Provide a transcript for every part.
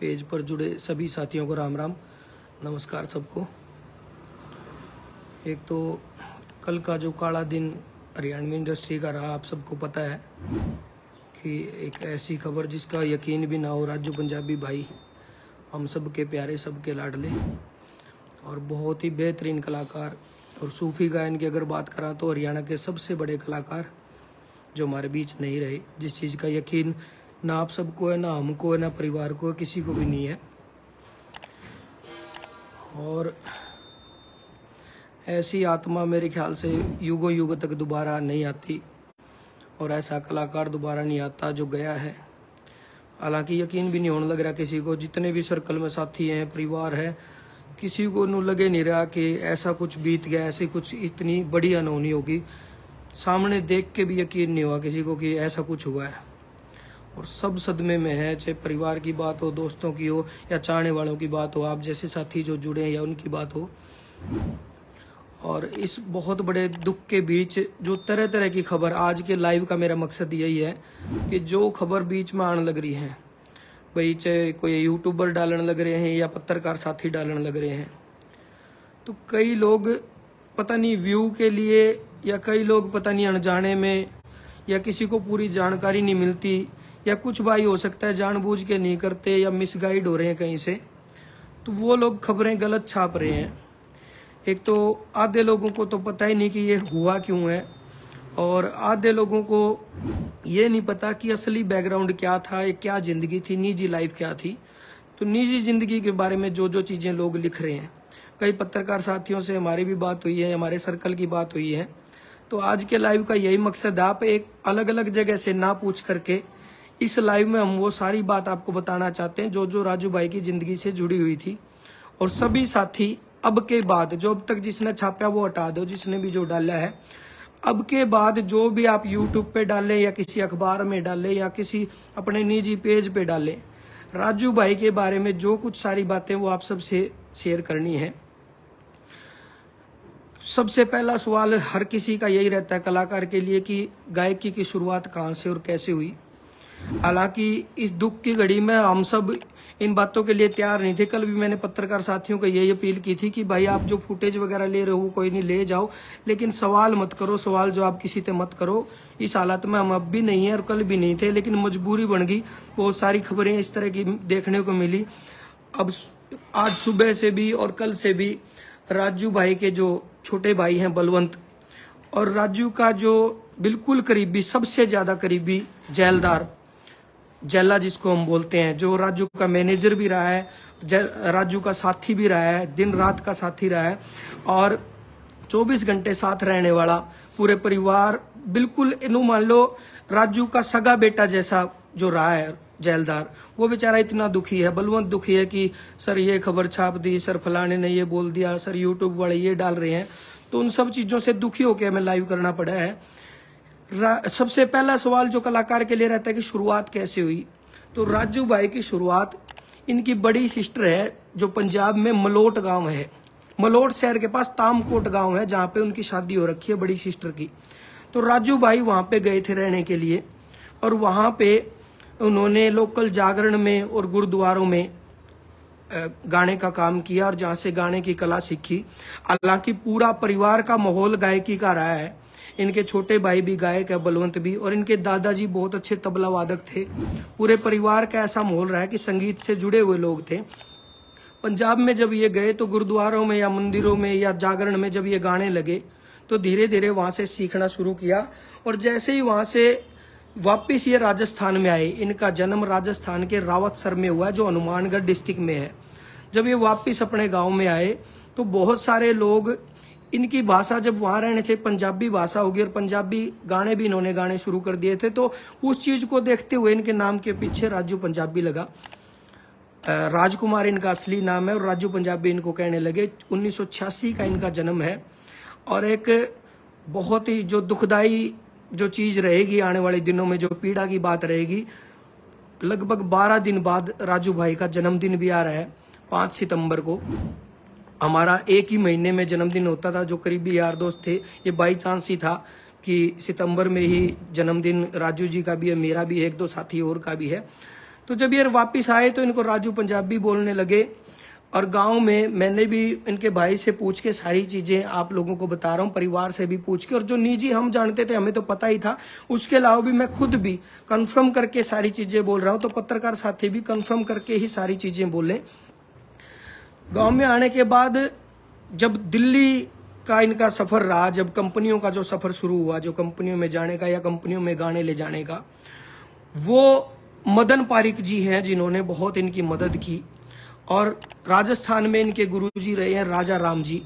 Page पर जुड़े सभी साथियों को राम राम, नमस्कार सबको। एक तो कल का जो काला दिन हरियाणवी इंडस्ट्री का रहा, आप सबको पता है कि एक ऐसी खबर जिसका यकीन भी ना हो। राजू पंजाबी भाई, हम सब के प्यारे, सबके लाडले और बहुत ही बेहतरीन कलाकार, और सूफी गायन की अगर बात करा तो हरियाणा के सबसे बड़े कलाकार जो हमारे बीच नहीं रहे, जिस चीज़ का यकीन ना आप सबको है, ना हमको है, ना परिवार को है, किसी को भी नहीं है। और ऐसी आत्मा मेरे ख्याल से युगों युगों तक दोबारा नहीं आती, और ऐसा कलाकार दोबारा नहीं आता जो गया है। हालांकि यकीन भी नहीं होने लग रहा किसी को, जितने भी सर्कल में साथी हैं, परिवार है, किसी को नू लगे नहीं रहा कि ऐसा कुछ बीत गया, ऐसी कुछ इतनी बड़ी अनहोनी होगी। सामने देख के भी यकीन नहीं हुआ किसी को कि ऐसा कुछ हुआ है, और सब सदमे में है। चाहे परिवार की बात हो, दोस्तों की हो, या चाहने वालों की बात हो, आप जैसे साथी जो जुड़े हैं या उनकी बात हो। और इस बहुत बड़े दुख के बीच जो तरह तरह की खबर, आज के लाइव का मेरा मकसद यही है कि जो खबर बीच में आने लग रही है भाई, चाहे कोई यूट्यूबर डालने लग रहे हैं या पत्रकार साथी डालने लग रहे हैं, तो कई लोग पता नहीं व्यू के लिए, या कई लोग पता नहीं अनजाने में, या किसी को पूरी जानकारी नहीं मिलती, या कुछ भाई हो सकता है जानबूझ के नहीं करते या मिसगाइड हो रहे हैं कहीं से, तो वो लोग खबरें गलत छाप रहे हैं। एक तो आधे लोगों को तो पता ही नहीं कि ये हुआ क्यों है, और आधे लोगों को ये नहीं पता कि असली बैकग्राउंड क्या था, ये क्या जिंदगी थी, निजी लाइफ क्या थी। तो निजी जिंदगी के बारे में जो जो चीजें लोग लिख रहे हैं, कई पत्रकार साथियों से हमारी भी बात हुई है, हमारे सर्कल की बात हुई है। तो आज के लाइव का यही मकसद है, आप एक अलग अलग जगह से ना पूछ करके इस लाइव में हम वो सारी बात आपको बताना चाहते हैं जो जो राजू भाई की जिंदगी से जुड़ी हुई थी। और सभी साथी अब के बाद, जो अब तक जिसने छापा वो हटा दो, जिसने भी जो डाला है, अब के बाद जो भी आप यूट्यूब पे डालें या किसी अखबार में डालें या किसी अपने निजी पेज पे डालें, राजू भाई के बारे में जो कुछ सारी बातें वो आप सबसे शेयर करनी है। सबसे पहला सवाल हर किसी का यही रहता है कलाकार के लिए कि गायकी की शुरुआत कहाँ से और कैसे हुई। हालांकि इस दुख की घड़ी में हम सब इन बातों के लिए तैयार नहीं थे। कल भी मैंने पत्रकार साथियों को यही अपील की थी कि भाई आप जो फुटेज वगैरह ले रहे हो कोई नहीं, ले जाओ, लेकिन सवाल मत करो, सवाल जवाब किसी से मत करो। इस हालत में हम अब भी नहीं है और कल भी नहीं थे, लेकिन मजबूरी बन गई। बहुत सारी खबरें इस तरह की देखने को मिली। अब आज सुबह से भी और कल से भी राजू भाई के जो छोटे भाई हैं बलवंत, और राजू का जो बिल्कुल करीबी, सबसे ज्यादा करीबी जेलदार, जेला जिसको हम बोलते हैं, जो राजू का मैनेजर भी रहा है, राजू का साथी भी रहा है, दिन रात का साथी रहा है, और 24 घंटे साथ रहने वाला, पूरे परिवार बिल्कुल इनू मान लो राजू का सगा बेटा जैसा जो रहा है जेलदार, वो बेचारा इतना दुखी है। बलवंत दुखी है कि सर ये खबर छाप दी, सर फलाने ने ये बोल दिया, सर यूट्यूब वाले ये डाल रहे हैं। तो उन सब चीजों से दुखी होकर हमें लाइव करना पड़ा है। सबसे पहला सवाल जो कलाकार के लिए रहता है कि शुरुआत कैसे हुई, तो राजू भाई की शुरुआत, इनकी बड़ी सिस्टर है जो पंजाब में मलोट गांव है, मलोट शहर के पास तामकोट गांव है, जहां पे उनकी शादी हो रखी है बड़ी सिस्टर की। तो राजू भाई वहां पे गए थे रहने के लिए, और वहां पे उन्होंने लोकल जागरण में और गुरुद्वारों में गाने का काम किया, और जहां से गाने की कला सीखी। हालांकि पूरा परिवार का माहौल गायकी का रहा है। इनके छोटे भाई भी गायक है, बलवंत भी, और इनके दादाजी बहुत अच्छे तबला वादक थे। पूरे परिवार का ऐसा माहौल रहा है कि संगीत से जुड़े हुए लोग थे। पंजाब में जब ये गए तो गुरुद्वारों में या मंदिरों में या जागरण में जब ये गाने लगे तो धीरे धीरे वहां से सीखना शुरू किया। और जैसे ही वहां से वापिस ये राजस्थान में आए, इनका जन्म राजस्थान के रावतसर में हुआ है जो हनुमानगढ़ डिस्ट्रिक्ट में है। जब ये वापिस अपने गांव में आए तो बहुत सारे लोग, इनकी भाषा जब वहां रहने से पंजाबी भाषा होगी और पंजाबी गाने भी इन्होंने गाने शुरू कर दिए थे, तो उस चीज को देखते हुए इनके नाम के पीछे राजू पंजाबी लगा। राजकुमार इनका असली नाम है और राजू पंजाबी इनको कहने लगे। 1986 का इनका जन्म है। और एक बहुत ही जो दुखदाई जो चीज रहेगी आने वाले दिनों में, जो पीड़ा की बात रहेगी, लगभग 12 दिन बाद राजू भाई का जन्मदिन भी आ रहा है। 5 सितंबर को हमारा एक ही महीने में जन्मदिन होता था। जो करीबी यार दोस्त थे, ये बाई चांस ही था कि सितंबर में ही जन्मदिन राजू जी का भी है, मेरा भी है, एक दो साथी और का भी है। तो जब ये वापिस आए तो इनको राजू पंजाबी बोलने लगे। और गांव में मैंने भी इनके भाई से पूछ के सारी चीजें आप लोगों को बता रहा हूँ, परिवार से भी पूछ के, और जो निजी हम जानते थे हमें तो पता ही था, उसके अलावा भी मैं खुद भी कंफर्म करके सारी चीजें बोल रहा हूँ। तो पत्रकार साथी भी कंफर्म करके ही सारी चीजें बोले। गांव में आने के बाद जब दिल्ली का इनका सफर रहा, जब कंपनियों का जो सफर शुरू हुआ, जो कंपनियों में जाने का या कंपनियों में गाने ले जाने का, वो मदन पारिक जी हैं जिन्होंने बहुत इनकी मदद की। और राजस्थान में इनके गुरुजी रहे हैं राजा राम जी।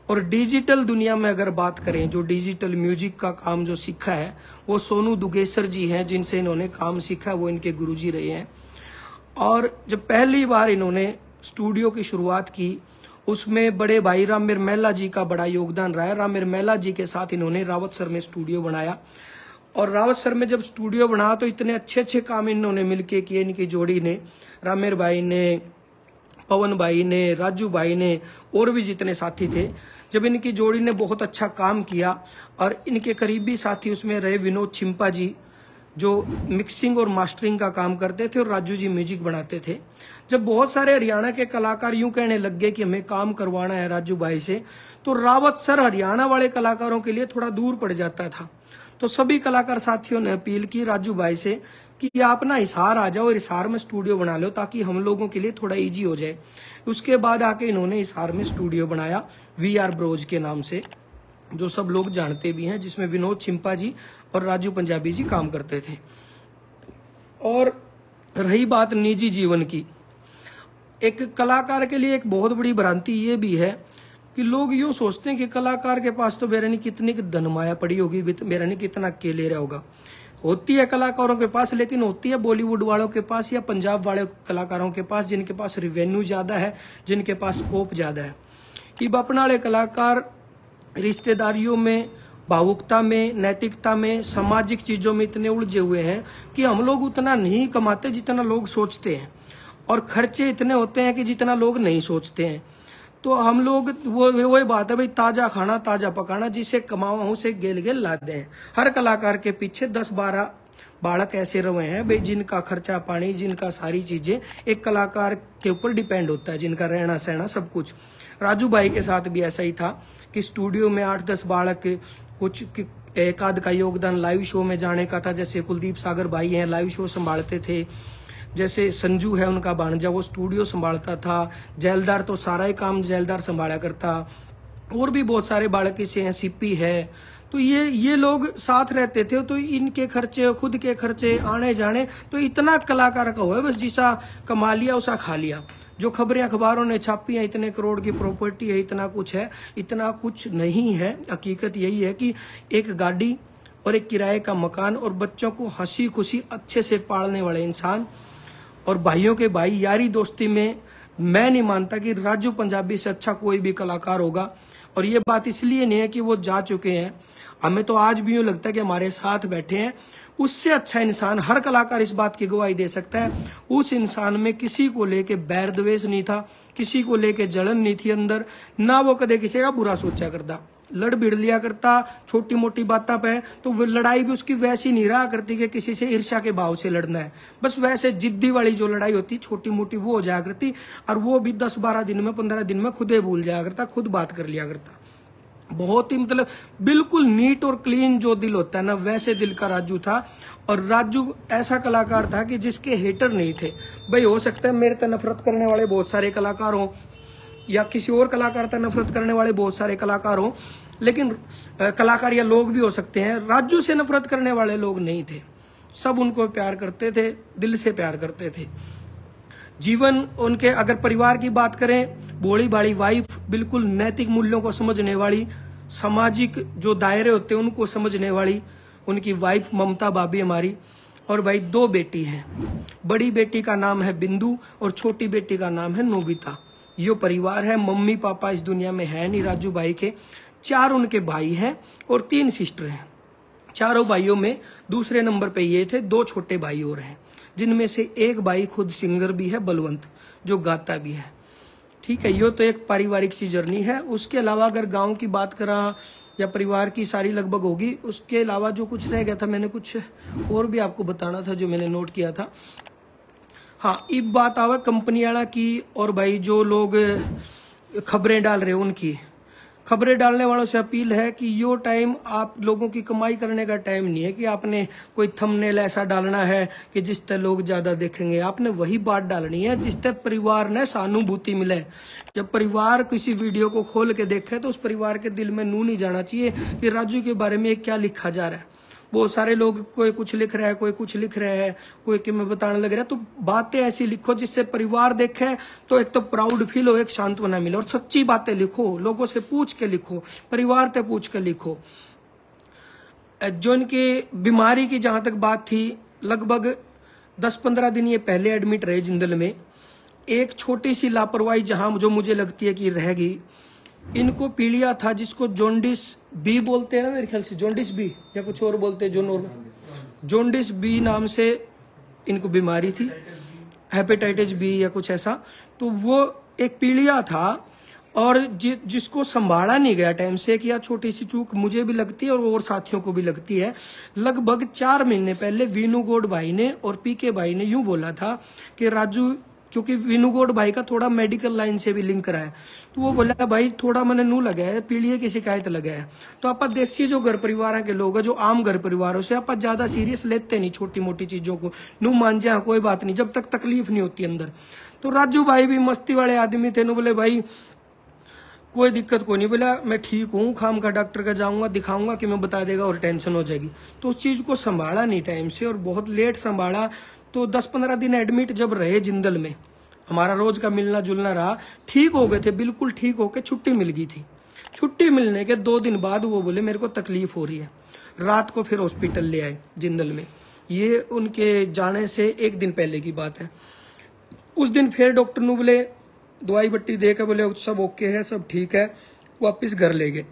और डिजिटल दुनिया में अगर बात करें, जो डिजिटल म्यूजिक का काम जो सीखा है वो सोनू दुगेसर जी हैं, जिनसे इन्होंने काम सीखा, वो इनके गुरुजी रहे हैं। और जब पहली बार इन्होंने स्टूडियो की शुरुआत की, उसमें बड़े भाई राम मिरमेला जी का बड़ा योगदान रहा है। राम मिरमेला जी के साथ इन्होंने रावतसर में स्टूडियो बनाया। और रावतसर में जब स्टूडियो बना तो इतने अच्छे अच्छे काम इन्होंने मिलके किए, इनकी जोड़ी ने, रामेर भाई ने, पवन भाई ने, राजू भाई ने, और भी जितने साथी थे, जब इनकी जोड़ी ने बहुत अच्छा काम किया। और इनके करीबी साथी उसमें रहे विनोद छिंपा जी, जो मिक्सिंग और मास्टरिंग का काम करते थे, और राजू जी म्यूजिक बनाते थे। जब बहुत सारे हरियाणा के कलाकार यूं कहने लग गए कि हमें काम करवाना है राजू भाई से, तो रावतसर हरियाणा वाले कलाकारों के लिए थोड़ा दूर पड़ जाता था। तो सभी कलाकार साथियों ने अपील की राजू भाई से कि आप ना हिसार आ जाओ, हिसार में स्टूडियो बना लो ताकि हम लोगों के लिए थोड़ा इजी हो जाए। उसके बाद आके इन्होंने हिसार में स्टूडियो बनाया VR ब्रोज के नाम से, जो सब लोग जानते भी हैं, जिसमें विनोद छिंपा जी और राजू पंजाबी जी काम करते थे। और रही बात निजी जीवन की, एक कलाकार के लिए एक बहुत बड़ी भ्रांति ये भी है कि लोग यूं सोचते हैं कि कलाकार के पास तो मेरा नहीं कितनी धनमाया पड़ी होगी, मेरा नहीं कितना अकेले रहा होगा। होती है कलाकारों के पास, लेकिन होती है बॉलीवुड वालों के पास या पंजाब वाले कलाकारों के पास, जिनके पास रिवेन्यू ज्यादा है, जिनके पास स्कोप ज्यादा है। इब अपने वाले कलाकार रिश्तेदारियों में, भावुकता में, नैतिकता में, सामाजिक चीजों में इतने उलझे हुए हैं कि हम लोग उतना नहीं कमाते जितना लोग सोचते हैं, और खर्चे इतने होते हैं कि जितना लोग नहीं सोचते हैं। तो हम लोग वो बात है भाई, ताजा खाना ताजा पकाना, जिसे कमावा उसे गेल गेल लाते हैं। हर कलाकार के पीछे 10-12 बालक ऐसे रहे हैं भाई, जिनका खर्चा पानी, जिनका सारी चीजें एक कलाकार के ऊपर डिपेंड होता है, जिनका रहना सहना सब कुछ। राजू भाई के साथ भी ऐसा ही था कि स्टूडियो में 8-10 बालक, कुछ एक आध का योगदान लाइव शो में जाने का था। जैसे कुलदीप सागर भाई हैं, लाइव शो संभालते थे। जैसे संजू है उनका भांजा, वो स्टूडियो संभालता था। जैलदार तो सारा ही काम जैलदार संभाला करता। और भी बहुत सारे बालक ऐसे हैं, सीपी है। तो ये लोग साथ रहते थे। तो इनके खर्चे, खुद के खर्चे, आने जाने, तो इतना कलाकार का हुआ बस, जिसा कमा लिया उसा खा लिया। जो खबरें अखबारों ने छापी हैं, इतने करोड़ की प्रॉपर्टी है, इतना कुछ है, इतना कुछ नहीं है। हकीकत यही है कि एक गाड़ी और एक किराए का मकान और बच्चों को हंसी खुशी अच्छे से पालने वाले इंसान, और भाइयों के भाई, यारी दोस्ती में मैं नहीं मानता कि राजू पंजाबी से अच्छा कोई भी कलाकार होगा। और ये बात इसलिए नहीं है कि वो जा चुके हैं, हमें तो आज भी यूं लगता है कि हमारे साथ बैठे हैं। उससे अच्छा इंसान, हर कलाकार इस बात की गवाही दे सकता है, उस इंसान में किसी को लेके बैर द्वेष नहीं था, किसी को लेके जलन नहीं थी अंदर, ना वो कदे किसी का बुरा सोचा करता। लड़ भिड़ लिया करता छोटी मोटी बातों पे, तो वो लड़ाई भी उसकी वैसी नहीं रहा करती कि किसी से ईर्ष्या के भाव से लड़ना है। बस वैसे जिद्दी वाली जो लड़ाई होती छोटी मोटी, वो हो जाया करती। और वो भी 10-12 दिन में, 15 दिन में खुद ही भूल जाया करता, खुद बात कर लिया करता। बहुत ही मतलब बिल्कुल नीट और क्लीन जो दिल होता है ना, वैसे दिल का राजू था। और राजू ऐसा कलाकार था कि जिसके हेटर नहीं थे। भाई हो सकता है मेरे से नफरत करने वाले बहुत सारे कलाकार हों, या किसी और कलाकार से नफरत करने वाले बहुत सारे कलाकार हों, लेकिन कलाकार या लोग भी हो सकते हैं, राजू से नफरत करने वाले लोग नहीं थे। सब उनको प्यार करते थे, दिल से प्यार करते थे। जीवन उनके, अगर परिवार की बात करें, भोली भाली वाइफ, बिल्कुल नैतिक मूल्यों को समझने वाली, सामाजिक जो दायरे होते हैं उनको समझने वाली उनकी वाइफ ममता भाभी हमारी। और भाई 2 बेटी हैं, बड़ी बेटी का नाम है बिंदु और छोटी बेटी का नाम है नोबिता। यो परिवार है। मम्मी पापा इस दुनिया में है नहीं राजू भाई के। 4 उनके भाई हैं और 3 सिस्टर हैं। चारों भाइयों में दूसरे नंबर पे ये थे, 2 छोटे भाई और हैं, जिनमें से एक भाई खुद सिंगर भी है, बलवंत, जो गाता भी है। ठीक है, यो तो एक पारिवारिक सी जर्नी है। उसके अलावा अगर गांव की बात करा या परिवार की सारी लगभग होगी। उसके अलावा जो कुछ रह गया था, मैंने कुछ और भी आपको बताना था जो मैंने नोट किया था। हाँ, इब बात आवे कंपनी वाला की और भाई जो लोग खबरें डाल रहे उनकी। खबरें डालने वालों से अपील है कि यो टाइम आप लोगों की कमाई करने का टाइम नहीं है कि आपने कोई थंबनेल ऐसा डालना है कि जिससे लोग ज्यादा देखेंगे। आपने वही बात डालनी है जिससे परिवार ने सहानुभूति मिले। जब परिवार किसी वीडियो को खोल के देखे तो उस परिवार के दिल में नू नहीं जाना चाहिए कि राजू के बारे में क्या लिखा जा रहा है। बहुत सारे लोग कोई कुछ लिख रहा है, कोई कुछ लिख रहा है, कोई कि मैं बताने लग रहा है। तो बातें ऐसी लिखो जिससे परिवार देखे तो एक तो प्राउड फील हो, एक सांत्वना मिले। और सच्ची बातें लिखो, लोगों से पूछ के लिखो, परिवार से पूछ के लिखो। जो इनकी बीमारी की जहां तक बात थी, लगभग 10-15 दिन ये पहले एडमिट रहे जिंदल में। एक छोटी सी लापरवाही जहां जो मुझे लगती है कि रह गई, इनको पीलिया था जिसको जॉन्डिस बी बोलते हैं ना, मेरे ख्याल से जॉन्डिस बी या कुछ और बोलते हैं, जो नॉर्मल जॉन्डिस बी नाम से इनको बीमारी थी, हेपेटाइटिस बी या कुछ ऐसा। तो वो एक पीलिया था और जिसको संभाला नहीं गया टाइम से। कि यह छोटी सी चूक मुझे भी लगती है और साथियों को भी लगती है। लगभग 4 महीने पहले वीनूगौड़ भाई ने और पीके भाई ने यूं बोला था कि राजू, क्योंकि वीनूगौड़ भाई का थोड़ा मेडिकल लाइन से भी लिंक रहा है, तो वो बोला भाई थोड़ा मैंने नू लगा है, पीलिया की शिकायत लगा है। तो आप देसी जो घर परिवार के लोग हैं, जो आम घर परिवारों से आप ज्यादा सीरियस लेते नहीं छोटी मोटी चीजों को, नू मान जा कोई बात नहीं जब तक तकलीफ नहीं होती अंदर। तो राजू भाई भी मस्ती वाले आदमी थे, नु बोले भाई कोई दिक्कत कोई नहीं, बोला मैं ठीक हूँ, खाम का डॉक्टर का जाऊंगा, दिखाऊंगा कि मैं बता देगा और टेंशन हो जाएगी। तो उस चीज को संभाला नहीं टाइम से और बहुत लेट संभाला। तो 10-15 दिन एडमिट जब रहे जिंदल में, हमारा रोज का मिलना जुलना रहा, ठीक हो गए थे, बिल्कुल ठीक होके छुट्टी मिल गई थी। छुट्टी मिलने के 2 दिन बाद वो बोले मेरे को तकलीफ हो रही है। रात को फिर हॉस्पिटल ले आए जिंदल में। ये उनके जाने से 1 दिन पहले की बात है। उस दिन फिर डॉक्टर ने बोले दवाई बट्टी दे के बोले सब ओके है, सब ठीक है, वापिस घर ले गए।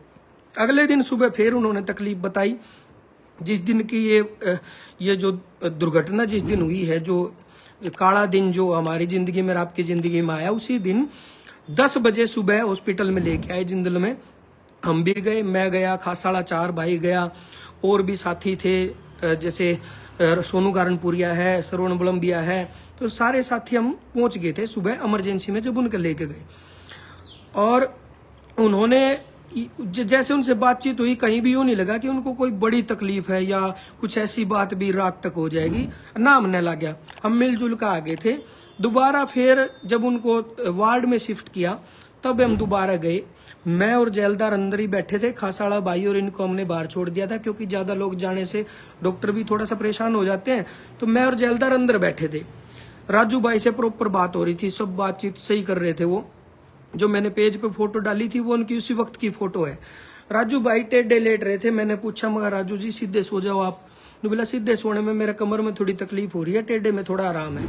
अगले दिन सुबह फिर उन्होंने तकलीफ बताई। जिस दिन की ये जो दुर्घटना जिस दिन हुई है, जो काला दिन जो हमारी जिंदगी में, आपकी जिंदगी में आया, उसी दिन 10 बजे सुबह हॉस्पिटल में लेके आए जिंदल में। हम भी गए, मैं गया, खासाड़ा 4 भाई गया, और भी साथी थे जैसे सोनू कारणपुरिया है, श्रवण बलम्बिया है। तो सारे साथी हम पहुंच गए थे सुबह इमरजेंसी में जब उनके लेके गए। और उन्होंने जैसे उनसे बातचीत हुई, कहीं भी यूं नहीं लगा कि उनको कोई बड़ी तकलीफ है या कुछ ऐसी बात भी रात तक हो जाएगी, ना हमने लग गया। हम मिलजुल कर आ गए थे। दोबारा फिर जब उनको वार्ड में शिफ्ट किया तब हम दोबारा गए। मैं और जेलदार अंदर ही बैठे थे, खासाड़ा भाई और इनको हमने बाहर छोड़ दिया था क्योंकि ज्यादा लोग जाने से डॉक्टर भी थोड़ा सा परेशान हो जाते हैं। तो मैं और जेलदार अंदर बैठे थे। राजू भाई से प्रॉपर बात हो रही थी, सब बातचीत सही कर रहे थे। वो जो मैंने पेज पे फोटो डाली थी वो उनकी उसी वक्त की फोटो है। राजू भाई टेढ़े लेट रहे थे। मैंने पूछा मगर राजू जी सीधे सो जाओ आप। बोला सीधे सोने में मेरे कमर में थोड़ी तकलीफ हो रही है, टेढ़े में थोड़ा आराम है।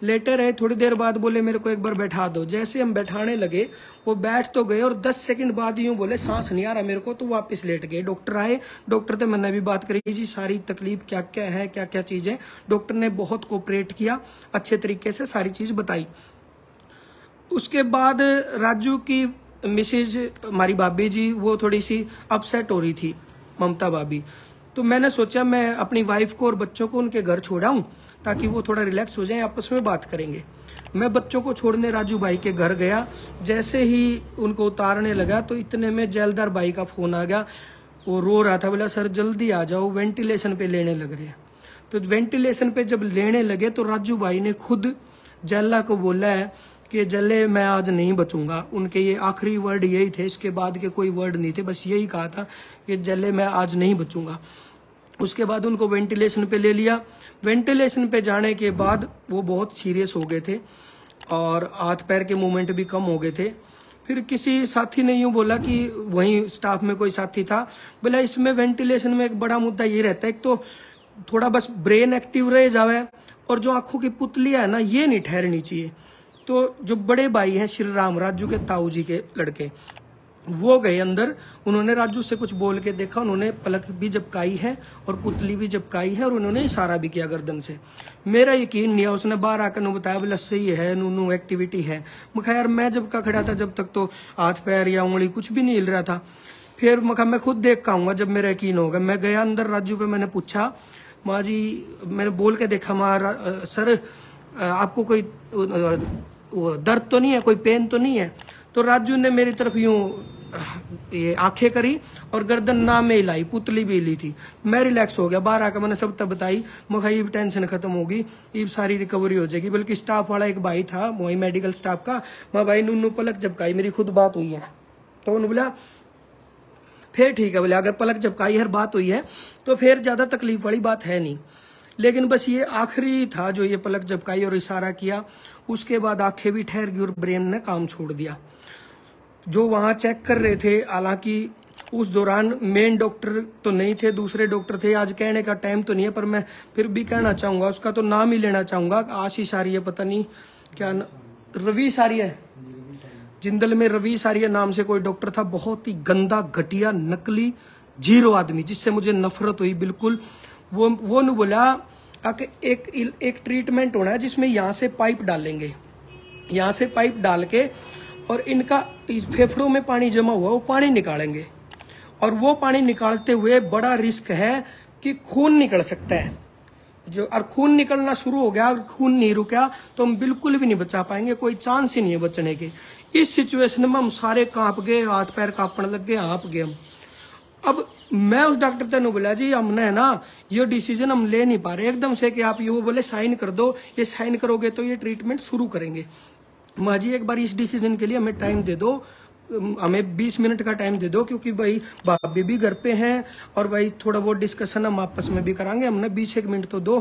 लेटे रहे, थोड़ी देर बाद बोले मेरे को एक बार बैठा दो। जैसे हम बैठाने लगे वो बैठ तो गए और 10 सेकंड बाद यूं बोले सांस नहीं आ रहा मेरे को, तो वापस लेट गए। डॉक्टर आए, डॉक्टर से मैंने भी बात करी जी सारी तकलीफ क्या क्या है, क्या क्या चीजें। डॉक्टर ने बहुत कोऑपरेट किया, अच्छे तरीके से सारी चीज बताई। उसके बाद राजू की मिसेज हमारी भाभी जी वो थोड़ी सी अपसेट हो रही थी, ममता भाभी। तो मैंने सोचा मैं अपनी वाइफ को और बच्चों को उनके घर छोड़ाऊं ताकि वो थोड़ा रिलैक्स हो जाए, आपस में बात करेंगे। मैं बच्चों को छोड़ने राजू भाई के घर गया। जैसे ही उनको उतारने लगा तो इतने में जेलदार भाई का फोन आ गया। वो रो रहा था, बोला सर जल्दी आ जाओ, वेंटिलेशन पे लेने लग रहे हैं। तो वेंटिलेशन पे जब लेने लगे तो राजू भाई ने खुद जेला को बोला है कि जले मैं आज नहीं बचूंगा। उनके ये आखिरी वर्ड यही थे, इसके बाद के कोई वर्ड नहीं थे, बस यही कहा था कि जले मैं आज नहीं बचूंगा। उसके बाद उनको वेंटिलेशन पे ले लिया। वेंटिलेशन पे जाने के बाद वो बहुत सीरियस हो गए थे और हाथ पैर के मूवमेंट भी कम हो गए थे। फिर किसी साथी ने यूं बोला कि वहीं स्टाफ में कोई साथी था, बोला इसमें वेंटिलेशन में एक बड़ा मुद्दा ये रहता है, एक तो थोड़ा बस ब्रेन एक्टिव रह जावे और जो आंखों की पुतलियां है ना ये नहीं ठहरनी चाहिए। तो जो बड़े भाई हैं श्री राम, राजू के ताऊ जी के लड़के, वो गए अंदर। उन्होंने राजू से कुछ बोल के देखा, उन्होंने पलक भी झपकाई है और पुतली भी झपकाई है और उन्होंने इशारा भी किया गर्दन से। मेरा यकीन नहीं है। उसने बाहर आकर बताया बोला सही है, नू एक्टिविटी है। मैं यार मैं जब का खड़ा था जब तक तो हाथ पैर या उंगली कुछ भी नहीं हिल रहा था। फिर मैं खुद देख के आऊंगा जब मेरा यकीन होगा। मैं गया अंदर, राजू पे मैंने पूछा माँ जी, मैंने बोल के देखा माँ सर आपको कोई दर्द तो नहीं है, कोई पेन तो नहीं है? तो राजू ने मेरी तरफ यूं ये आंखें करी और गर्दन ना में हिलाई, पुतली भी हिली थी। मैं रिलैक्स हो गया, बाहर आकर मैंने सब तब बताई, मैं ये टेंशन खत्म होगी, ये सारी रिकवरी हो जाएगी। बल्कि स्टाफ वाला एक भाई था वही मेडिकल स्टाफ का, मैं भाई नुनू पलक झपकाई, मेरी खुद बात हुई है। तो उन्होंने बोला फिर ठीक है, बोले अगर पलक झपकाई हर बात हुई है तो फिर ज्यादा तकलीफ वाली बात है नहीं। लेकिन बस ये आखिरी था जो ये पलक झपकाई और इशारा किया, उसके बाद आंखें भी ठहर गई और ब्रेन ने काम छोड़ दिया। जो वहां चेक कर रहे थे, हालांकि उस दौरान मेन डॉक्टर तो नहीं थे, दूसरे डॉक्टर थे, आज कहने का टाइम तो नहीं है, पर मैं फिर भी कहना चाहूंगा, उसका तो नाम ही लेना चाहूंगा, आशीष आर्य, पता नहीं क्या रवि सारिया, जिंदल में रवि सारिया नाम से कोई डॉक्टर था, बहुत ही गंदा, घटिया, नकली, जीरो आदमी, जिससे मुझे नफरत हुई बिल्कुल। वो ने बोला कि एक ट्रीटमेंट होना है जिसमें यहाँ से पाइप डालेंगे, यहाँ से पाइप डाल के और इनका फेफड़ों में पानी जमा हुआ वो पानी निकालेंगे, और वो पानी निकालते हुए बड़ा रिस्क है कि खून निकल सकता है, जो और खून निकलना शुरू हो गया और खून नहीं रुका तो हम बिल्कुल भी नहीं बचा पाएंगे, कोई चांस ही नहीं है बचने के। इस सिचुएशन में हम सारे कांप गए, हाथ पैर कांपने लग गए, हाँप गए हम। अब मैं उस डॉक्टर ने बोला जी हमने है ना ये डिसीजन हम ले नहीं पा रहे एकदम से कि आप ये, वो बोले साइन कर दो, ये साइन करोगे तो ये ट्रीटमेंट शुरू करेंगे। माँ जी एक बार इस डिसीजन के लिए हमें टाइम दे दो, हमें 20 मिनट का टाइम दे दो, क्योंकि भाई भाभी भी घर पे हैं और भाई थोड़ा बहुत डिस्कशन हम आपस में भी करांगे, हमने 20 मिनट तो दो।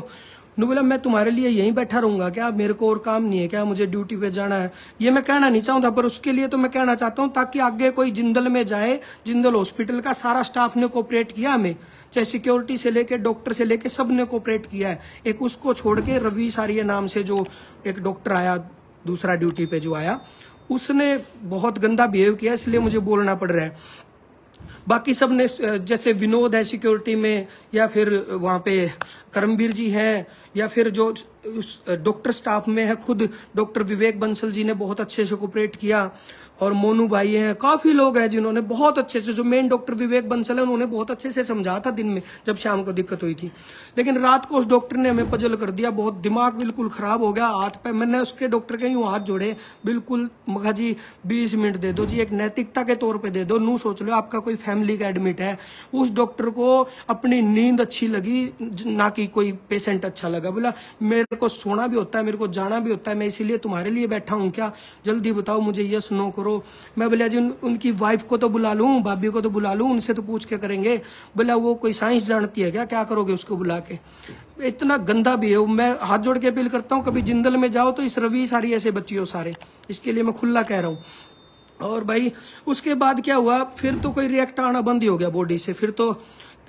ने बोला मैं तुम्हारे लिए यहीं बैठा रहूंगा क्या, मेरे को और काम नहीं है क्या, मुझे ड्यूटी पे जाना है। ये मैं कहना नहीं चाहता, पर उसके लिए तो मैं कहना चाहता हूँ ताकि आगे कोई जिंदल में जाए, जिंदल हॉस्पिटल का सारा स्टाफ ने कोऑपरेट किया हमें, चाहे सिक्योरिटी से लेके डॉक्टर से लेके सब ने कोऑपरेट किया है। एक उसको छोड़ के रवि सारिया नाम से जो एक डॉक्टर आया दूसरा ड्यूटी पे जो आया, उसने बहुत गंदा बिहेव किया, इसलिए मुझे बोलना पड़ रहा है। बाकी सब ने, जैसे विनोद है सिक्योरिटी में, या फिर वहां पे करमवीर जी हैं, या फिर जो डॉक्टर स्टाफ में है खुद डॉक्टर विवेक बंसल जी ने बहुत अच्छे से कोऑपरेट किया, और मोनू भाई हैं, काफी लोग हैं जिन्होंने बहुत अच्छे से, जो मेन डॉक्टर विवेक बंसल है उन्होंने बहुत अच्छे से समझा था दिन में जब शाम को दिक्कत हुई थी। लेकिन रात को उस डॉक्टर ने हमें पजल कर दिया, बहुत दिमाग बिल्कुल खराब हो गया, हाथ पे मैंने उसके डॉक्टर के यूं हाथ जोड़े बिल्कुल, मगा जी 20 मिनट दे दो जी, एक नैतिकता के तौर पर दे दो, नू सोच लो आपका कोई फैमिली का एडमिट है। उस डॉक्टर को अपनी नींद अच्छी लगी, ना कि कोई पेशेंट अच्छा लगा। बोला मेरे को सोना भी होता है, मेरे को जाना भी होता है, मैं इसीलिए तुम्हारे लिए बैठा हूँ क्या, जल्दी बताओ मुझे, यस नो करो। मैं बोला जी उनकी वाइफ को तो बुला लूं, भाभी को तो बुला लूं, उनसे तो पूछ के करेंगे। बोला वो कोई साइंस जानती है क्या करोगे उसको बुला के। इतना गंदा भी है। मैं हाथ जोड़ के अपील करता हूँ कभी जिंदल में जाओ तो इस रवि सारी ऐसे बच्चियों सारे, इसके लिए मैं खुला कह रहा हूँ। और भाई उसके बाद क्या हुआ, फिर तो कोई रिएक्ट आना बंद ही हो गया बॉडी से, फिर तो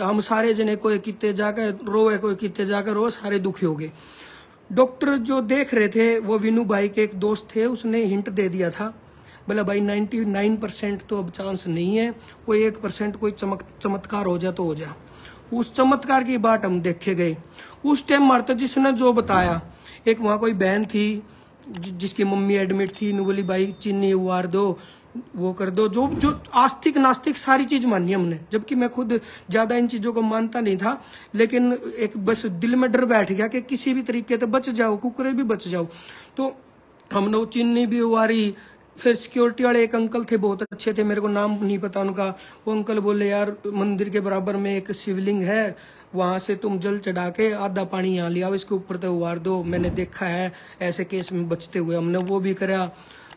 हम सारे जने कोई कितने जाकर रोए, कोई कितने जाकर रो, सारे दुखी हो गए। डॉक्टर जो देख रहे थे वो विनू भाई के एक दोस्त थे, उसने हिंट दे दिया था, बोला भाई 99% तो अब चांस नहीं है, कोई 1% कोई चमत्कार हो जाए तो हो जाए। उस चमत्कार की बात हम देखे गए। उस टाइम मारता जिसने जो बताया, एक वहां कोई बहन थी जिसकी मम्मी एडमिट थी, बोली भाई चीनी उबार दो, वो कर दो, जो आस्तिक नास्तिक सारी चीज मानी हमने, जबकि मैं खुद ज्यादा इन चीजों को मानता नहीं था, लेकिन एक बस दिल में डर बैठ गया कि किसी भी तरीके से बच जाओ, कुकरे भी बच जाओ। तो हमने वो चीनी भी उबारी। फिर सिक्योरिटी वाले एक अंकल थे, बहुत अच्छे थे, मेरे को नाम नहीं पता उनका, वो अंकल बोले यार मंदिर के बराबर में एक शिवलिंग है, वहां से तुम जल चढ़ा के आधा पानी यहाँ लिया, इसके ऊपर तो उबार दो, मैंने देखा है ऐसे केस में बचते हुए। हमने वो भी करा,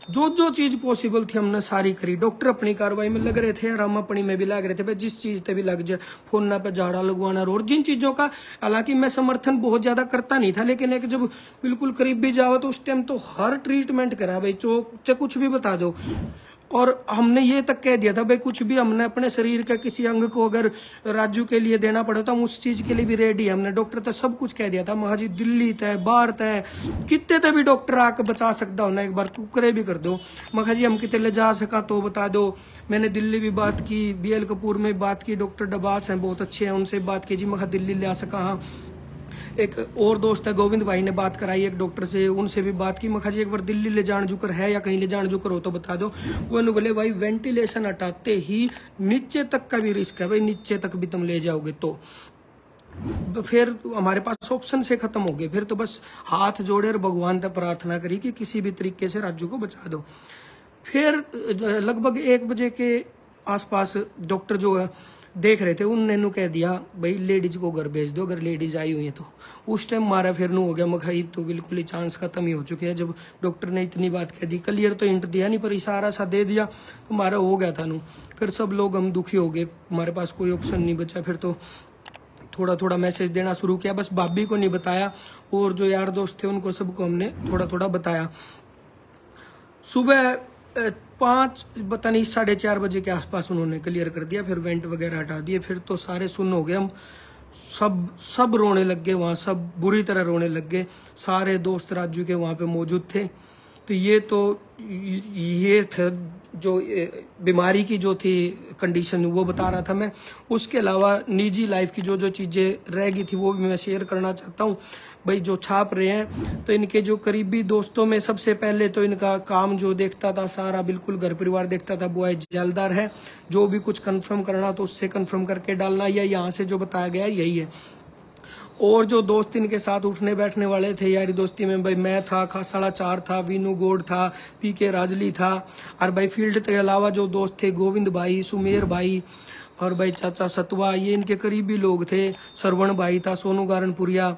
जो चीज पॉसिबल थी हमने सारी करी। डॉक्टर अपनी कार्रवाई में लग रहे थे, आराम अपनी में भी लग रहे थे, भाई जिस चीज पे भी लग जाए, फोन पे झाड़ा लगवाना और जिन चीजों का, हालांकि मैं समर्थन बहुत ज्यादा करता नहीं था, लेकिन एक जब बिल्कुल करीब भी जाओ तो उस टाइम तो हर ट्रीटमेंट करा भाई, चाहे कुछ भी बता दो। और हमने ये तक कह दिया था भाई कुछ भी हमने अपने शरीर का किसी अंग को अगर राजू के लिए देना पड़ा तो हम उस चीज के लिए भी रेडी है। हमने डॉक्टर तक सब कुछ कह दिया था, महाजी दिल्ली तय बाहर तय कितने तक भी डॉक्टर आके बचा सकता हो ना, एक बार कुकरे भी कर दो, महाजी हम कितने ले जा सका तो बता दो। मैंने दिल्ली भी बात की, BL कपूर में बात की, डॉक्टर डबास हैं बहुत अच्छे हैं, उनसे बात की जी, मैं दिल्ली ले आ सका। हाँ एक और दोस्त है गोविंद भाई ने बात कराई एक डॉक्टर से, उनसे भी बात की। मखा जी एक बार दिल्ली ले जान जुकर है या कहीं ले जान जुकर हो तो बता दो। वो बोले भाई वेंटिलेशन हटाते ही नीचे तक का भी रिस्क है भाई, नीचे तक भी तुम ले जाओगे तो। फिर हमारे पास ऑप्शन से खत्म हो गए। फिर तो बस हाथ जोड़े और भगवान तक प्रार्थना करी कि किसी भी तरीके से राजू को बचा दो। फिर लगभग 1 बजे के आसपास डॉक्टर जो है देख रहे थे, उनने कह दिया भाई लेडीज को घर भेज दो, अगर लेडीज आई हुई है तो। उस टाइम हमारा फिर हो गया मखाई, तो बिल्कुल ही चांस खत्म ही हो चुके हैं। जब डॉक्टर ने इतनी बात कह दी, क्लियर तो इंट दिया नहीं पर इशारा सा दे दिया, तो हमारा हो गया था। फिर सब लोग हम दुखी हो गए, हमारे पास कोई ऑप्शन नहीं बचा। फिर तो थोड़ा थोड़ा मैसेज देना शुरू किया, बस भाभी को नहीं बताया, और जो यार दोस्त थे उनको सबको हमने थोड़ा थोड़ा बताया। सुबह 5 पता नहीं 4:30 बजे के आसपास उन्होंने क्लियर कर दिया। फिर वेंट वगैरह हटा दिए। फिर तो सारे सुन्न हो गए हम, सब रोने लग गए वहाँ, सब बुरी तरह रोने लग गए। सारे दोस्त राजू के वहाँ पे मौजूद थे। तो ये थे जो बीमारी की जो थी कंडीशन, वो बता रहा था मैं। उसके अलावा निजी लाइफ की जो जो चीज़ें रह गई थी वो भी मैं शेयर करना चाहता हूँ। भाई जो छाप रहे हैं, तो इनके जो करीबी दोस्तों में सबसे पहले तो इनका काम जो देखता था सारा, बिल्कुल घर परिवार देखता था, वो है जलदार है। जो भी कुछ कंफर्म करना तो उससे कंफर्म करके डालना, या यहाँ से जो बताया गया यही है। और जो दोस्त इनके साथ उठने बैठने वाले थे यारी दोस्ती में, भाई मैं था, खासाड़ा 4 था, वीनू गोड था, पीके राजली था, और भाई फील्ड के अलावा जो दोस्त थे गोविंद भाई, सुमेर भाई, और भाई चाचा सतवा, ये इनके करीबी लोग थे। सरवण भाई था, सोनू गारनपुरिया,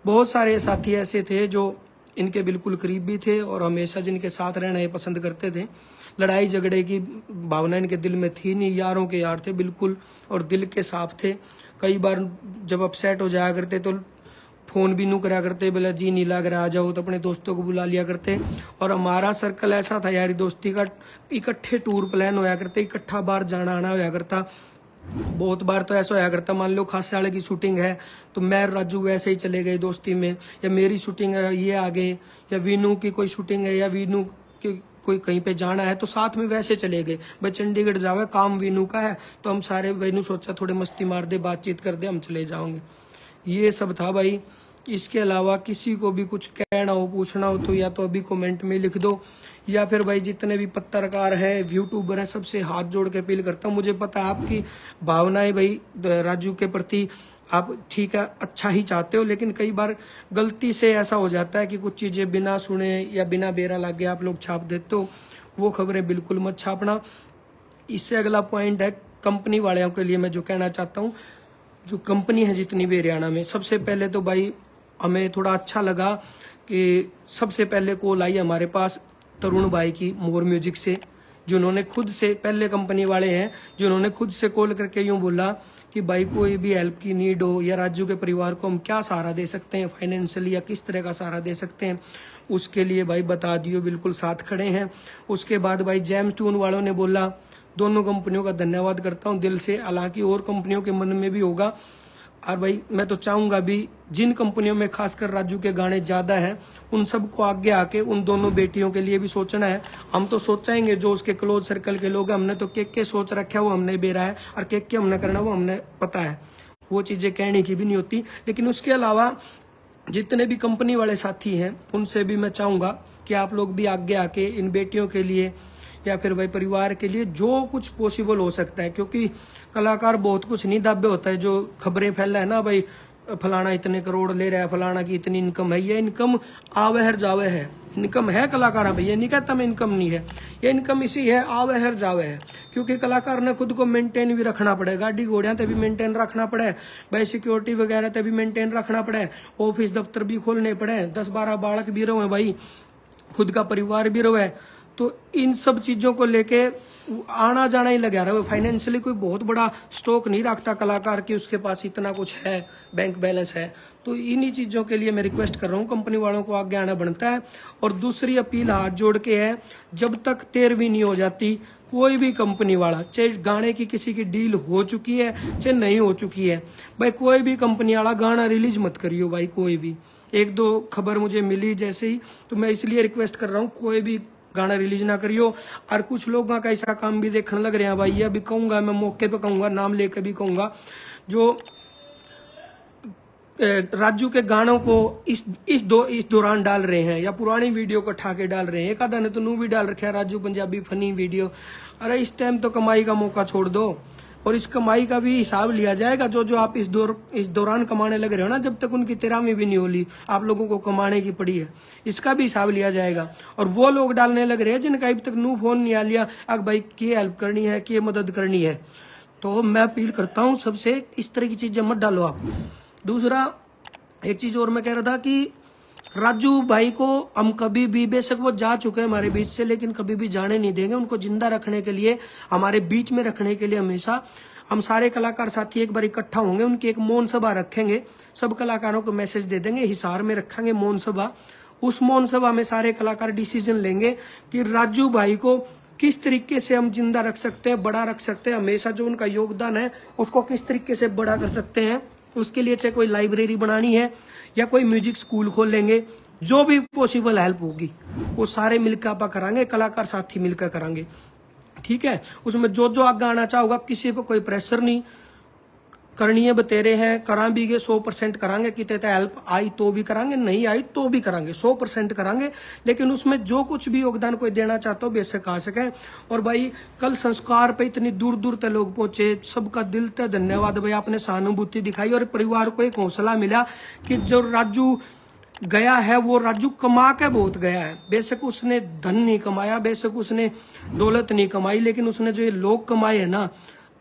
बहुत सारे साथी ऐसे थे जो इनके बिल्कुल करीबी थे और हमेशा जिनके साथ रहना ये पसंद करते थे। लड़ाई झगड़े की भावना इनके दिल में थी नहीं, यारों के यार थे बिल्कुल, और दिल के साफ थे। कई बार जब अपसेट हो जाया करते तो फोन भी नू करा करते, बोला जी नहीं लग रहा आ जाओ, तो अपने दोस्तों को बुला लिया करते। और हमारा सर्कल ऐसा था यारी दोस्ती का, इकट्ठे टूर प्लान होया करते, इकट्ठा बार जाना आना होया करता। बहुत बार तो ऐसा होया करता, मान लो खासे वाले की शूटिंग है तो मैं राजू वैसे ही चले गए दोस्ती में, या मेरी शूटिंग है ये आ गए, या वीनू की कोई शूटिंग है या वीनू की कोई कहीं पे जाना है तो साथ में वैसे चले गए। भाई चंडीगढ़ जावे, काम वीनू का है, तो हम सारे वीनू सोचा थोड़े मस्ती मार दे, बातचीत कर दे, हम चले जाओगे। ये सब था भाई। इसके अलावा किसी को भी कुछ कहना हो, पूछना हो, तो या तो अभी कमेंट में लिख दो, या फिर भाई जितने भी पत्रकार हैं, यूट्यूबर हैं, सबसे हाथ जोड़ के अपील करता हूँ। मुझे पता है आपकी भावनाएं भाई राजू के प्रति, आप ठीक है अच्छा ही चाहते हो, लेकिन कई बार गलती से ऐसा हो जाता है कि कुछ चीजें बिना सुने या बिना बेरा लागे आप लोग छाप देते हो। वो खबरें बिल्कुल मत छापना। इससे अगला पॉइंट है कंपनी वालों के लिए मैं जो कहना चाहता हूँ। जो कंपनी है जितनी भी हरियाणा में, सबसे पहले तो भाई हमें थोड़ा अच्छा लगा कि सबसे पहले कॉल आई हमारे पास तरुण भाई की मोर म्यूजिक से, जिन्होंने खुद से, पहले कंपनी वाले हैं जिन्होंने खुद से कॉल करके यूं बोला कि भाई कोई भी हेल्प की नीड हो या राजू के परिवार को हम क्या सहारा दे सकते हैं फाइनेंशियली, या किस तरह का सहारा दे सकते हैं, उसके लिए भाई बता दियो, बिल्कुल साथ खड़े हैं। उसके बाद भाई जेम्स ट्यून वालों ने बोला, दोनों कंपनियों का धन्यवाद करता हूँ दिल से। हालांकि और कंपनियों के मन में भी होगा, और भाई मैं तो चाहूंगा भी जिन कंपनियों में खासकर राजू के गाने ज्यादा हैं उन सबको आगे आके उन दोनों बेटियों के लिए भी सोचना है। हम तो सोचेंगे जो उसके क्लोज सर्कल के लोग हैं, हमने तो के सोच रखा है वो हमने बेरा है, और के हमने करना वो हमने पता है, वो चीजें कहने की भी नहीं होती। लेकिन उसके अलावा जितने भी कंपनी वाले साथी हैं उनसे भी मैं चाहूंगा कि आप लोग भी आगे आके इन बेटियों के लिए या फिर भाई परिवार के लिए जो कुछ पॉसिबल हो सकता है, क्योंकि कलाकार बहुत कुछ नहीं दाबे होता है। जो खबरें फैला है ना भाई, फलाना इतने करोड़ ले रहा है, फलाना की इतनी इनकम है, ये इनकम आवे हर जावे है, इनकम है कलाकार भाई, ये नहीं कहता मैं इनकम नहीं है, ये इनकम इसी है आवे हर जावे है। क्योंकि कलाकार ने खुद को मेंटेन भी रखना पड़े, गाड़ी घोड़ियां तभी मेंटेन रखना पड़े, भाई सिक्योरिटी वगैरह तभी मेंटेन रखना पड़े, ऑफिस दफ्तर भी खोलने पड़े, 10-12 बालक भी रहो भाई, खुद का परिवार भी रहे, तो इन सब चीजों को लेके आना जाना ही लगा रहा है। फाइनेंशियली कोई बहुत बड़ा स्टॉक नहीं रखता कलाकार की उसके पास इतना कुछ है, बैंक बैलेंस है। तो इन्हीं चीजों के लिए मैं रिक्वेस्ट कर रहा हूँ कंपनी वालों को आगे आना बनता है। और दूसरी अपील हाथ जोड़ के है, जब तक 13वीं नहीं हो जाती कोई भी कंपनी वाला, चाहे गाने की किसी की डील हो चुकी है चाहे नहीं हो चुकी है, भाई कोई भी कंपनी वाला गाना रिलीज मत करियो भाई। कोई भी 1-2 खबर मुझे मिली जैसे ही, तो मैं इसलिए रिक्वेस्ट कर रहा हूँ कोई भी गाना रिलीज ना करियो। और कुछ लोगों का ऐसा काम भी देखने लग रहे हैं भाई, ये अभी कहूंगा मैं, मौके पे कहूंगा, नाम लेकर भी कहूंगा, जो राजू के गानों को इस दौरान डाल रहे हैं या पुरानी वीडियो को उठा के डाल रहे हैं। एक आधा ने तो नू भी डाल रखा है राजू पंजाबी फनी वीडियो। अरे इस टाइम तो कमाई का मौका छोड़ दो, और इस कमाई का भी हिसाब लिया जाएगा। जो जो आप इस दौरान कमाने लग रहे हो ना, जब तक उनकी 13वीं भी नहीं होली, आप लोगों को कमाने की पड़ी है, इसका भी हिसाब लिया जाएगा। और वो लोग डालने लग रहे हैं जिनका अभी तक नू फोन नहीं आ लिया, अग भाई की हेल्प करनी है, की मदद करनी है। तो मैं अपील करता हूँ सबसे, इस तरह की चीजें मत डालो आप। दूसरा एक चीज और मैं कह रहा था कि राजू भाई को हम कभी भी, बेशक वो जा चुके हैं हमारे बीच से, लेकिन कभी भी जाने नहीं देंगे। उनको जिंदा रखने के लिए, हमारे बीच में रखने के लिए हमेशा हम सारे कलाकार साथी एक बार इकट्ठा होंगे, उनकी एक मौन सभा रखेंगे, सब कलाकारों को मैसेज दे देंगे, हिसार में रखेंगे मौन सभा। उस मौन सभा में सारे कलाकार डिसीजन लेंगे कि राजू भाई को किस तरीके से हम जिंदा रख सकते हैं, बड़ा रख सकते हैं, हमेशा जो उनका योगदान है उसको किस तरीके से बड़ा कर सकते हैं। उसके लिए चाहे कोई लाइब्रेरी बनानी है या कोई म्यूजिक स्कूल खोल लेंगे, जो भी पॉसिबल हेल्प होगी वो सारे मिलकर आप करांगे, कलाकार साथी मिलकर करांगे, ठीक है। उसमें जो जो आगे आना चाहोगा, किसी पे कोई प्रेशर नहीं, करनी है बतेरे हैं, करा भी 100% करांगे। कितने हेल्प आई तो भी करांगे, नहीं आई तो भी करांगे, 100% करांगे। लेकिन उसमें जो कुछ भी योगदान कोई देना चाहता हो बेशक आ सके। और भाई कल संस्कार पे इतनी दूर दूर तक लोग पहुंचे, सबका दिल से धन्यवाद भाई, आपने सहानुभूति दिखाई और परिवार को एक हौसला मिला कि जो राजू गया है वो राजू कमा के बहुत गया है। बेशक उसने धन नहीं कमाया, बेशक उसने दौलत नहीं कमाई, लेकिन उसने जो ये लोग कमाए है ना,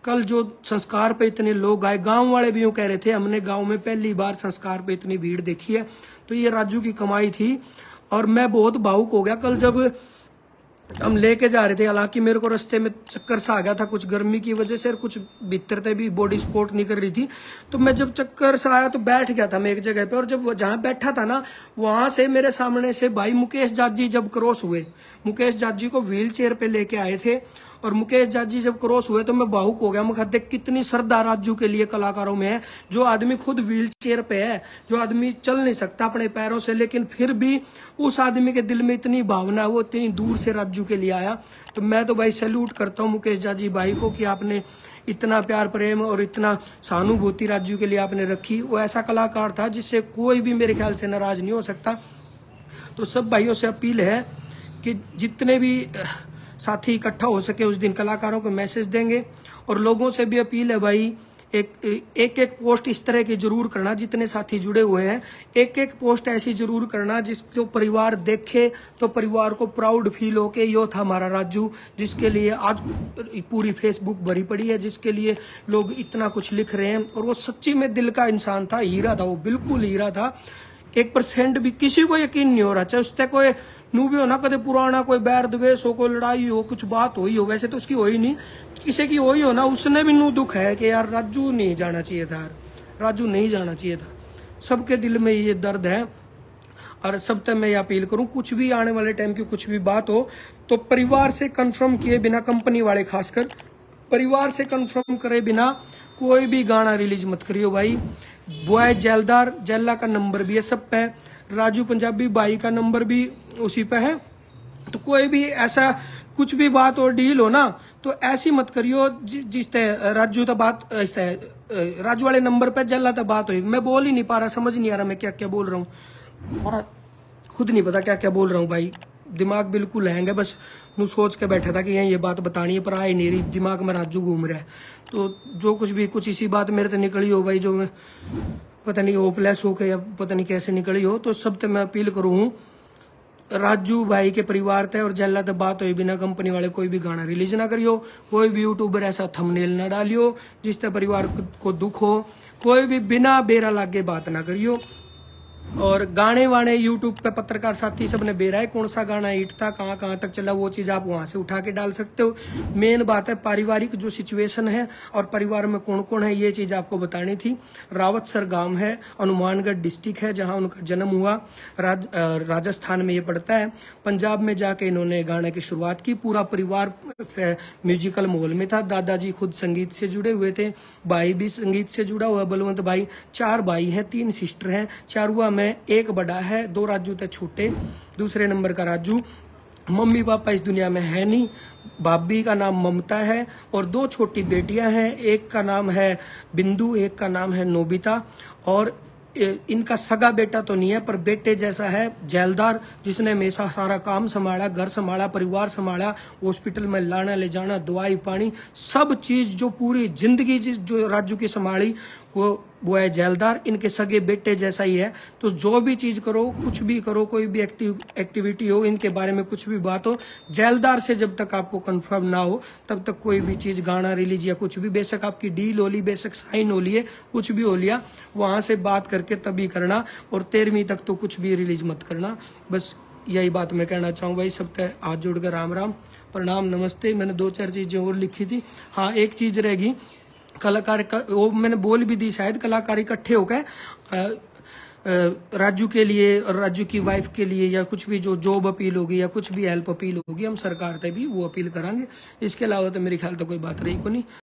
कल जो संस्कार पे इतने लोग आए, गांव वाले भी यूं कह रहे थे हमने गांव में पहली बार संस्कार पे इतनी भीड़ देखी है, तो ये राजू की कमाई थी। और मैं बहुत भावुक हो गया कल जब हम लेके जा रहे थे, हालांकि मेरे को रास्ते में चक्कर सा आ गया था कुछ गर्मी की वजह से, और कुछ भीतर से भी बॉडी सपोर्ट नहीं कर रही थी। तो मैं जब चक्कर सा आया तो बैठ गया था मैं एक जगह पे, और जब जहां बैठा था ना, वहां से मेरे सामने से भाई मुकेश जाजी जब क्रॉस हुए, मुकेश जाजी को व्हील चेयर पे लेके आए थे, और मुकेश जाजी जब क्रॉस हुए तो मैं भावुक हो गया। मैं देख कितनी श्रद्धा राजू के लिए कलाकारों में है। जो आदमी खुद व्हील चेयर पे है, जो आदमी चल नहीं सकता अपने पैरों से, लेकिन फिर भी उस आदमी के दिल में इतनी भावना है, वो इतनी दूर से राजू के लिए आया। तो मैं तो भाई सैल्यूट करता हूँ मुकेश जाजी भाई को कि आपने इतना प्यार प्रेम और इतना सहानुभूति राजू के लिए आपने रखी। वो ऐसा कलाकार था जिससे कोई भी मेरे ख्याल से नाराज नहीं हो सकता। तो सब भाइयों से अपील है कि जितने भी साथी इकट्ठा हो सके उस दिन कलाकारों को मैसेज देंगे। और लोगों से भी अपील है भाई, एक पोस्ट इस तरह की जरूर करना, जितने साथी जुड़े हुए हैं एक पोस्ट ऐसी जरूर करना जिसको परिवार देखे तो परिवार को प्राउड फील हो के यो था हमारा राजू, जिसके लिए आज पूरी फेसबुक भरी पड़ी है, जिसके लिए लोग इतना कुछ लिख रहे हैं। और वो सच्ची में दिल का इंसान था, हीरा था, वो बिल्कुल हीरा था। 1% भी किसी को यकीन नहीं हो रहा, चाहे उससे कोई नू भी हो ना, कदे पुराना कोई बैर द्वेष हो, कोई लड़ाई हो, कुछ बात हुई हो, वैसे तो उसकी हो ही नहीं, किसी की हो ही हो ना, उसने भी नू दुख है कि यार राजू नहीं जाना चाहिए था, राजू नहीं जाना चाहिए था। सबके दिल में ये दर्द है। और सब तक मैं ये अपील करूं, कुछ भी आने वाले टाइम की कुछ भी बात हो तो परिवार से कंफर्म किए बिना, कंपनी वाले खासकर परिवार से कंफर्म करे बिना कोई भी गाना रिलीज मत करियो भाई। बॉय जेलदार जेला का नंबर भी है सब पे, राजू पंजाबी भाई का नंबर भी उसी पे है। तो कोई भी ऐसा कुछ भी बात और डील हो ना तो ऐसी मत करियो जिस राजू तो बात राजू वाले नंबर पे जेला तो बात हुई। मैं बोल ही नहीं पा रहा, समझ नहीं आ रहा मैं क्या क्या बोल रहा हूँ, खुद नहीं पता क्या क्या बोल रहा हूँ भाई, दिमाग बिल्कुल हैंग है। बस नू सोच के बैठा था कि ये बात बतानी है पर आई नहीं रही, दिमाग में राजू घूम रहा है। तो जो कुछ भी कुछ इसी बात मेरे तो निकली हो भाई, जो मैं पता नहीं होपलेस हो के या पता नहीं कैसे निकली हो। तो सब तक मैं अपील करूँ राजू भाई के परिवार तय और जेला तक बात हुई बिना कंपनी वाले कोई भी गाना रिलीज ना करियो, कोई भी यूट्यूबर ऐसा थंबनेल ना डालियो जिससे परिवार को दुख हो, कोई भी बिना बेरा लागे बात ना करियो। और गाने वाने यूट्यूब पे पत्रकार साथी सबने बेरा है कौन सा गाना हिट था, कहाँ कहाँ तक चला, वो चीज आप वहां से उठा के डाल सकते हो। मेन बात है पारिवारिक जो सिचुएशन है और परिवार में कौन कौन है, ये चीज आपको बतानी थी। रावतसर गांव है, हनुमानगढ़ डिस्ट्रिक्ट है जहां उनका जन्म हुआ, राजस्थान में ये पड़ता है। पंजाब में जाके इन्होंने गाने की शुरुआत की, पूरा परिवार म्यूजिकल माहौल में था। दादाजी खुद संगीत से जुड़े हुए थे, भाई भी संगीत से जुड़ा हुआ बलवंत भाई। 4 भाई हैं, 3 सिस्टर हैं, चारुआ में एक बड़ा है, 2 राजू थे छोटे, दूसरे नंबर का राजू। मम्मी पापा इस दुनिया में है नहीं, भाभी का नाम ममता है और 2 छोटी बेटियां हैं, एक का नाम है बिंदु, एक का नाम है नोबिता। और इनका सगा बेटा तो नहीं है पर बेटे जैसा है, जेलदार, जिसने हमेशा सारा काम संभाला, घर संभाला, परिवार संभाला, हॉस्पिटल में लाना ले जाना, दवाई पानी, सब चीज जो पूरी जिंदगी जो राजू की संभाली वो है जेलदार। इनके सगे बेटे जैसा ही है। तो जो भी चीज करो, कुछ भी करो, कोई भी एक्टिविटी हो, इनके बारे में कुछ भी बात हो, जेलदार से जब तक आपको कंफर्म ना हो तब तक कोई भी चीज, गाना रिलीज या कुछ भी, बेशक आपकी डील हो ली, बेशक साइन हो लिए, कुछ भी हो लिया, वहां से बात करके तभी करना। और 13वीं तक तो कुछ भी रिलीज मत करना। बस यही बात मैं कहना चाहूँ भाई। सब तक हाथ जोड़कर राम राम, प्रणाम, नमस्ते। मैंने 2-4 चीजें और लिखी थी। हाँ, एक चीज रहेगी, कलाकार का वो मैंने बोल भी दी शायद, कलाकार इकट्ठे होकर राजू के लिए और राजू की वाइफ के लिए या कुछ भी जो जॉब अपील होगी या कुछ भी हेल्प अपील होगी, हम सरकार से भी वो अपील करांगे। इसके अलावा तो मेरे ख्याल तो कोई बात रही को नहीं।